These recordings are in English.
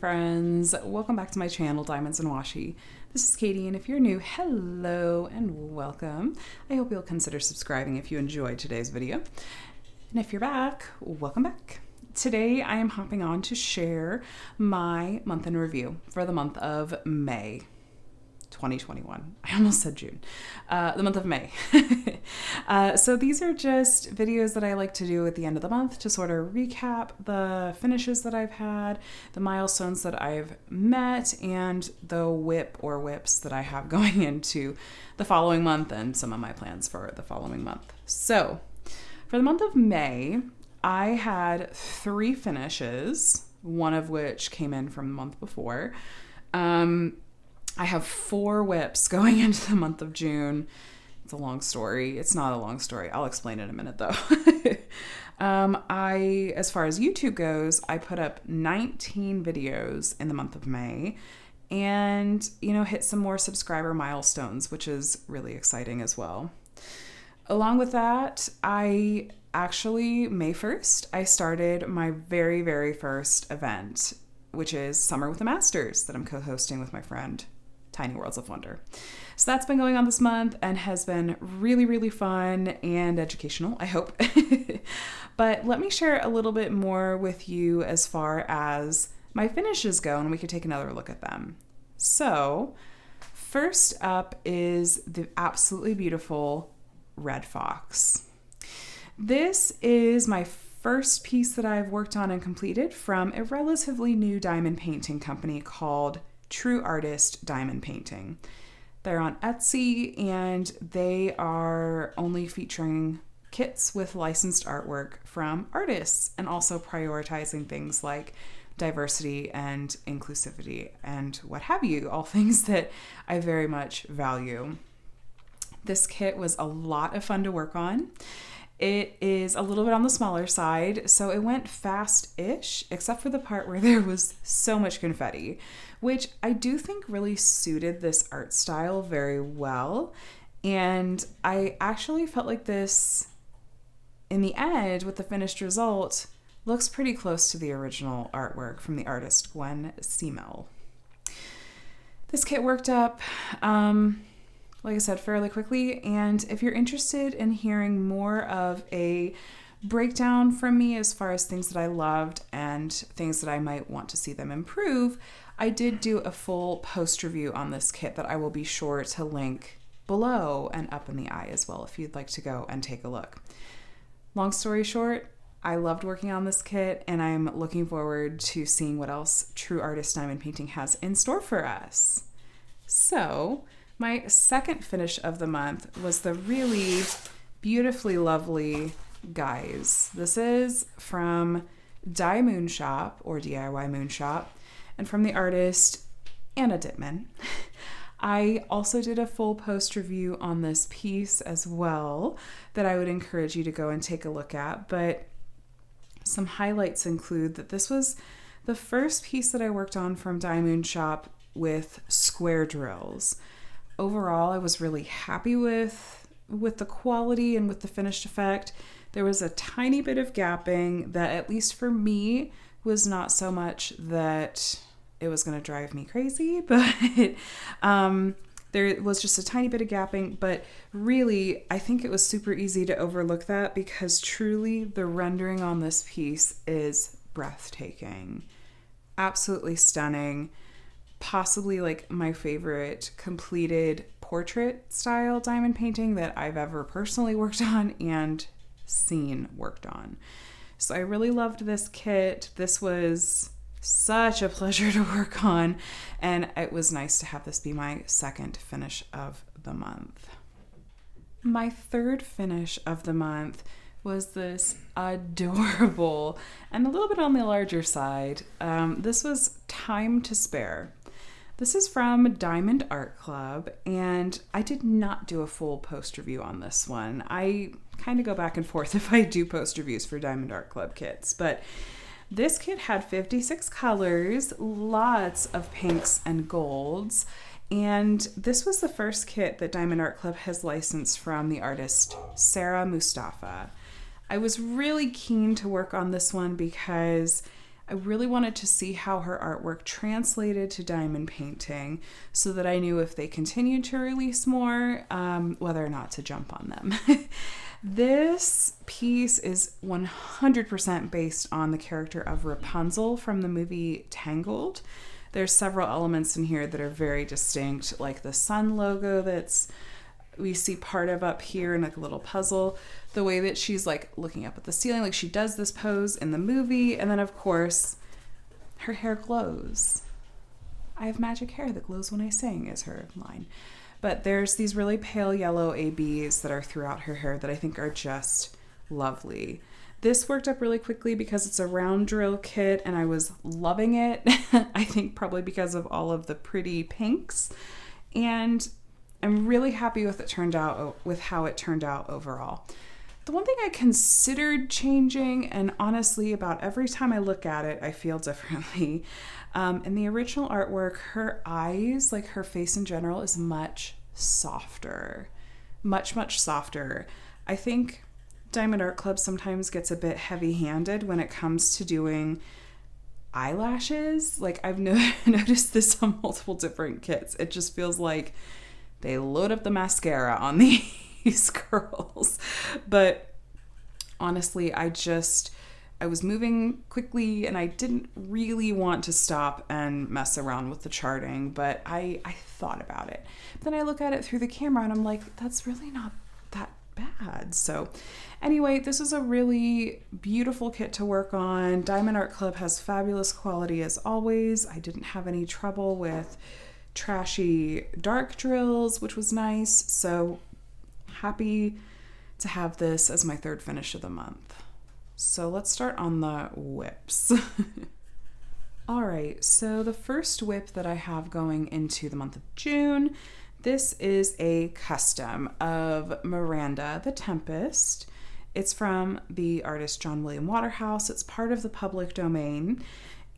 friends, welcome back to my channel, Diamonds and Washi. This is Katie, and if you're new, hello and welcome. I hope you'll consider subscribing if you enjoyed today's video. And if you're back, welcome back. Today I am hopping on to share my month in review for the month of May 2021. I almost said June. The month of May. So these are just videos that I like to do at the end of the month to sort of recap the finishes that I've had, the milestones that I've met, and the whips that I have going into the following month and some of my plans for the following month. So for the month of May, I had 3 finishes, one of which came in from the month before. I have 4 whips going into the month of June. It's a long story. It's not a long story. I'll explain in a minute though. As far as YouTube goes, I put up 19 videos in the month of May and, hit some more subscriber milestones, which is really exciting as well. Along with that, May 1st, I started my very, very first event, which is Summer with the Masters that I'm co-hosting with my friend, Tiny Worlds of Wonder. So that's been going on this month and has been really, really fun and educational, I hope. But let me share a little bit more with you as far as my finishes go, and we could take another look at them. So first up is the absolutely beautiful Red Fox. This is my first piece that I've worked on and completed from a relatively new diamond painting company called True Artist Diamond Painting. They're on Etsy and they are only featuring kits with licensed artwork from artists and also prioritizing things like diversity and inclusivity and what have you, all things that I very much value. This kit was a lot of fun to work on. It is a little bit on the smaller side, so it went fast-ish, except for the part where there was so much confetti, which I do think really suited this art style very well. And I actually felt like this, in the end, with the finished result, looks pretty close to the original artwork from the artist Gwen Seamel. This kit worked up, like I said, fairly quickly, and if you're interested in hearing more of a breakdown from me as far as things that I loved and things that I might want to see them improve, I did do a full post review on this kit that I will be sure to link below and up in the eye as well if you'd like to go and take a look. Long story short, I loved working on this kit and I'm looking forward to seeing what else True Artist Diamond Painting has in store for us. So my second finish of the month was the really beautifully lovely Guys. This is from Die Moon Shop, or DIY Moon Shop, and from the artist Anna Dittman. I also did a full post review on this piece as well that I would encourage you to go and take a look at, but some highlights include that this was the first piece that I worked on from Die Moon Shop with square drills. Overall, I was really happy with the quality and with the finished effect. There was a tiny bit of gapping that, at least for me, was not so much that it was going to drive me crazy, but there was just a tiny bit of gapping. But really, I think it was super easy to overlook that because truly the rendering on this piece is breathtaking. Absolutely stunning. Possibly like my favorite completed portrait style diamond painting that I've ever personally worked on and seen worked on. So I really loved this kit. This was such a pleasure to work on, and it was nice to have this be my second finish of the month. My third finish of the month was this adorable and a little bit on the larger side. This was Time to Spare. This is from Diamond Art Club, and I did not do a full post review on this one. I kind of go back and forth if I do post reviews for Diamond Art Club kits, but this kit had 56 colors, lots of pinks and golds, and this was the first kit that Diamond Art Club has licensed from the artist Sarah Mustafa. I was really keen to work on this one because I really wanted to see how her artwork translated to diamond painting so that I knew if they continued to release more, whether or not to jump on them. This piece is 100% based on the character of Rapunzel from the movie Tangled. There's several elements in here that are very distinct, like the sun logo we see part of up here in like a little puzzle, the way that she's like looking up at the ceiling, like she does this pose in the movie, and then of course her hair glows. I have magic hair that glows when I sing is her line. But there's these really pale yellow ABs that are throughout her hair that I think are just lovely. This worked up really quickly because it's a round drill kit and I was loving it. I think probably because of all of the pretty pinks. And I'm really happy with how it turned out overall. The one thing I considered changing, and honestly about every time I look at it, I feel differently. In the original artwork, her eyes, like her face in general, is much softer. Much softer. I think Diamond Art Club sometimes gets a bit heavy-handed when it comes to doing eyelashes. Like I've noticed this on multiple different kits. It just feels like they load up the mascara on these girls. But honestly, I was moving quickly and I didn't really want to stop and mess around with the charting, but I thought about it. Then I look at it through the camera and I'm like, that's really not that bad. So anyway, this is a really beautiful kit to work on. Diamond Art Club has fabulous quality as always. I didn't have any trouble with trashy dark drills, which was nice. So happy to have this as my third finish of the month. So let's start on the whips. All right, so the first whip that I have going into the month of June, this is a custom of Miranda the Tempest. It's from the artist John William Waterhouse. It's part of the public domain.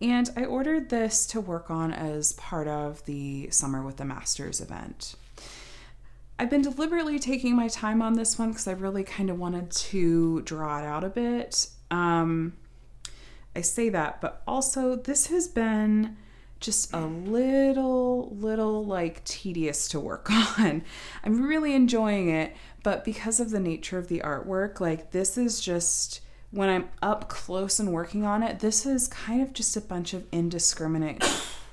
And I ordered this to work on as part of the Summer with the Masters event. I've been deliberately taking my time on this one because I really kind of wanted to draw it out a bit. I say that, but also this has been just a little like tedious to work on. I'm really enjoying it, but because of the nature of the artwork, like this is just, when I'm up close and working on it, this is kind of just a bunch of indiscriminate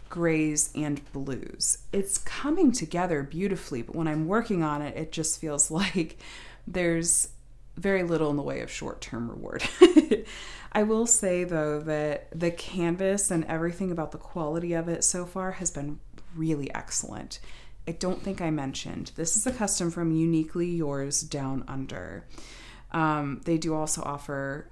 grays and blues. It's coming together beautifully, but when I'm working on it, it just feels like there's very little in the way of short-term reward. I will say though that the canvas and everything about the quality of it so far has been really excellent. I don't think I mentioned, this is a custom from Uniquely Yours Down Under. They do also offer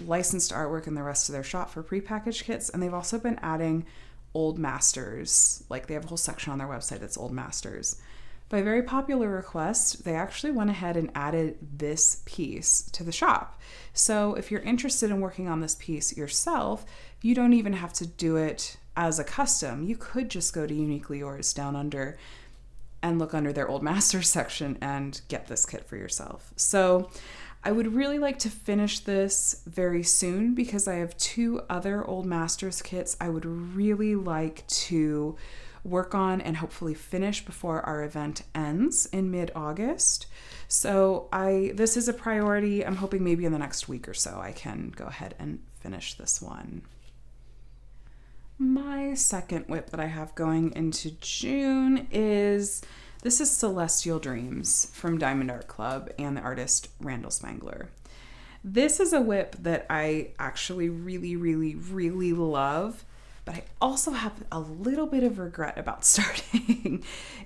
licensed artwork in the rest of their shop for prepackaged kits, and they've also been adding old masters. Like they have a whole section on their website that's old masters. By very popular request, they actually went ahead and added this piece to the shop. So if you're interested in working on this piece yourself, you don't even have to do it as a custom. You could just go to Uniquely Yours Down Under and look under their old masters section and get this kit for yourself. So I would really like to finish this very soon because I have 2 other old masters kits I would really like to work on and hopefully finish before our event ends in mid-August. So this is a priority. I'm hoping maybe in the next week or so I can go ahead and finish this one. My second whip that I have going into June is Celestial Dreams from Diamond Art Club and the artist Randall Spangler. This is a whip that I actually really love, but I also have a little bit of regret about starting.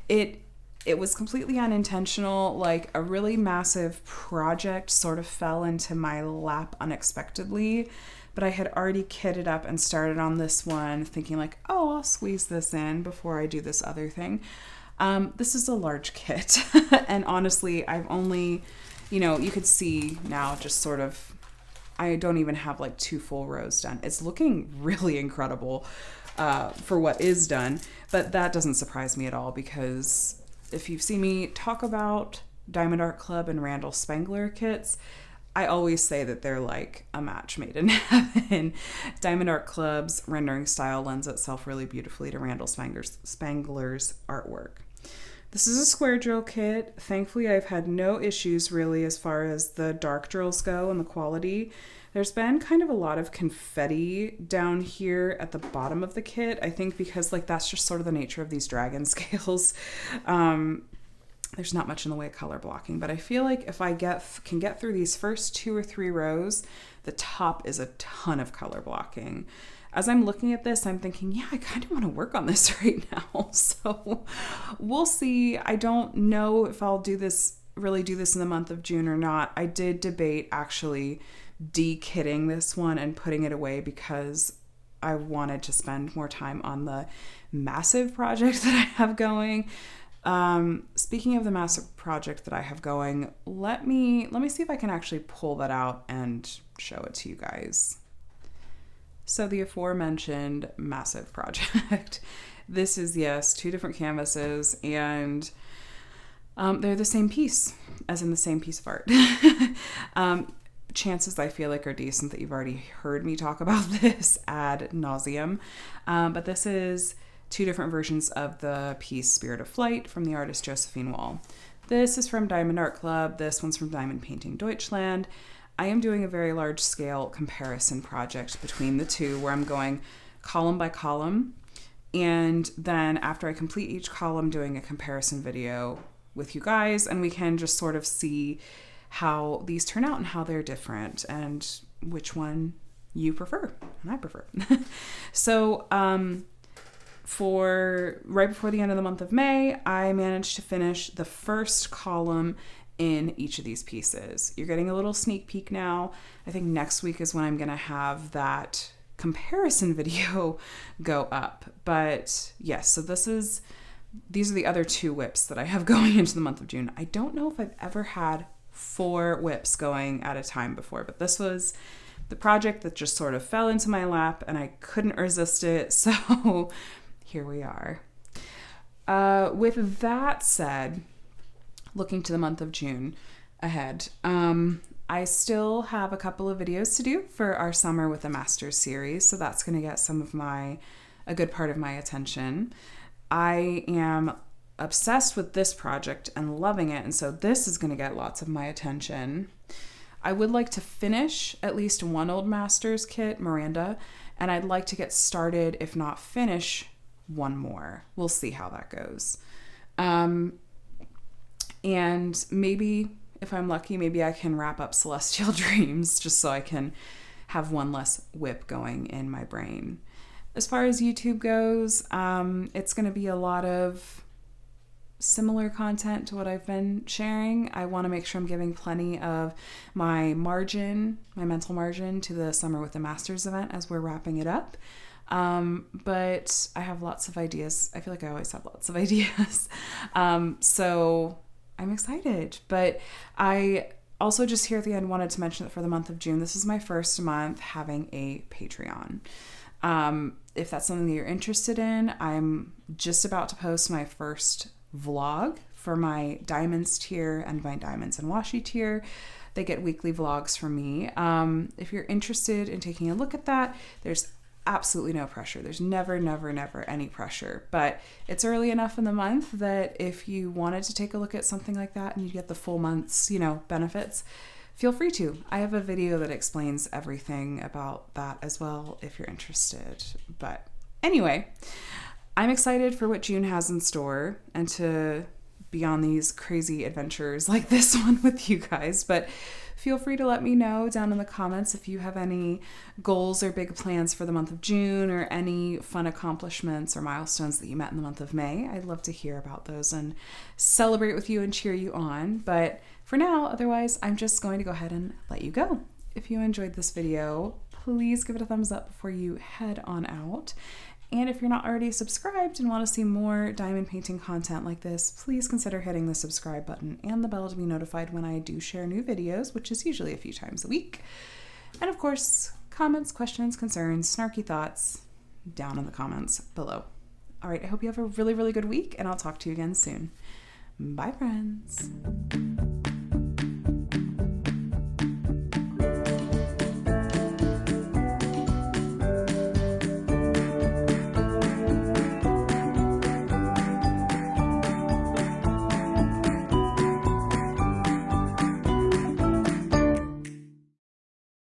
It was completely unintentional, like a really massive project sort of fell into my lap unexpectedly, but I had already kitted up and started on this one thinking like, oh, I'll squeeze this in before I do this other thing. This is a large kit, and honestly, I've only, you could see now just sort of, I don't even have like 2 full rows done. It's looking really incredible for what is done, but that doesn't surprise me at all because if you've seen me talk about Diamond Art Club and Randall Spangler kits, I always say that they're like a match made in heaven. Diamond Art Club's rendering style lends itself really beautifully to Randall Spangler's artwork. This is a square drill kit. Thankfully, I've had no issues really as far as the dark drills go and the quality. There's been kind of a lot of confetti down here at the bottom of the kit. I think because like that's just sort of the nature of these dragon scales. There's not much in the way of color blocking, but I feel like if I can get through these first 2 or 3 rows, the top is a ton of color blocking. As I'm looking at this, I'm thinking, yeah, I kind of want to work on this right now. So we'll see. I don't know if I'll really do this in the month of June or not. I did debate actually de-kitting this one and putting it away because I wanted to spend more time on the massive project that I have going. Speaking of the massive project that I have going, let me see if I can actually pull that out and show it to you guys. So the aforementioned massive project. This is, yes, 2 different canvases, and they're the same piece, as in the same piece of art. Chances I feel like are decent that you've already heard me talk about this ad nauseum. But this is 2 different versions of the piece Spirit of Flight from the artist Josephine Wall. This is from Diamond Art Club. This one's from Diamond Painting Deutschland. I am doing a very large scale comparison project between the 2 where I'm going column by column. And then after I complete each column, doing a comparison video with you guys, and we can just sort of see how these turn out and how they're different and which one you prefer and I prefer. So, for right before the end of the month of May, I managed to finish the first column in each of these pieces. You're getting a little sneak peek now. I think next week is when I'm going to have that comparison video go up. But yes, so these are the other 2 whips that I have going into the month of June. I don't know if I've ever had 4 whips going at a time before, but this was the project that just sort of fell into my lap and I couldn't resist it. So here we are. With that said, looking to the month of June ahead, I still have a couple of videos to do for our Summer with the Masters series, so that's going to get a good part of my attention. I am obsessed with this project and loving it, and so this is going to get lots of my attention. I would like to finish at least one old Masters kit, Miranda, and I'd like to get started, if not finish, one more. We'll see how that goes. And maybe, if I'm lucky, maybe I can wrap up Celestial Dreams just so I can have one less whip going in my brain. As far as YouTube goes, it's going to be a lot of similar content to what I've been sharing. I want to make sure I'm giving plenty of my mental margin to the Summer with the Masters event as we're wrapping it up. But I have lots of ideas. I feel like I always have lots of ideas. So I'm excited. But I also just here at the end wanted to mention that for the month of June, this is my first month having a Patreon. If that's something that you're interested in, I'm just about to post my first vlog for my Diamonds tier and my Diamonds and Washi tier. They get weekly vlogs from me. If you're interested in taking a look at that, there's absolutely no pressure. There's never any pressure, but it's early enough in the month that if you wanted to take a look at something like that and you get the full month's, benefits, feel free to. I have a video that explains everything about that as well if you're interested. But anyway, I'm excited for what June has in store and to be on these crazy adventures like this one with you guys. But feel free to let me know down in the comments if you have any goals or big plans for the month of June or any fun accomplishments or milestones that you met in the month of May. I'd love to hear about those and celebrate with you and cheer you on. But for now, otherwise, I'm just going to go ahead and let you go. If you enjoyed this video, please give it a thumbs up before you head on out. And if you're not already subscribed and want to see more diamond painting content like this, please consider hitting the subscribe button and the bell to be notified when I do share new videos, which is usually a few times a week. And of course, comments, questions, concerns, snarky thoughts down in the comments below. All right, I hope you have a really, really good week, and I'll talk to you again soon. Bye, friends.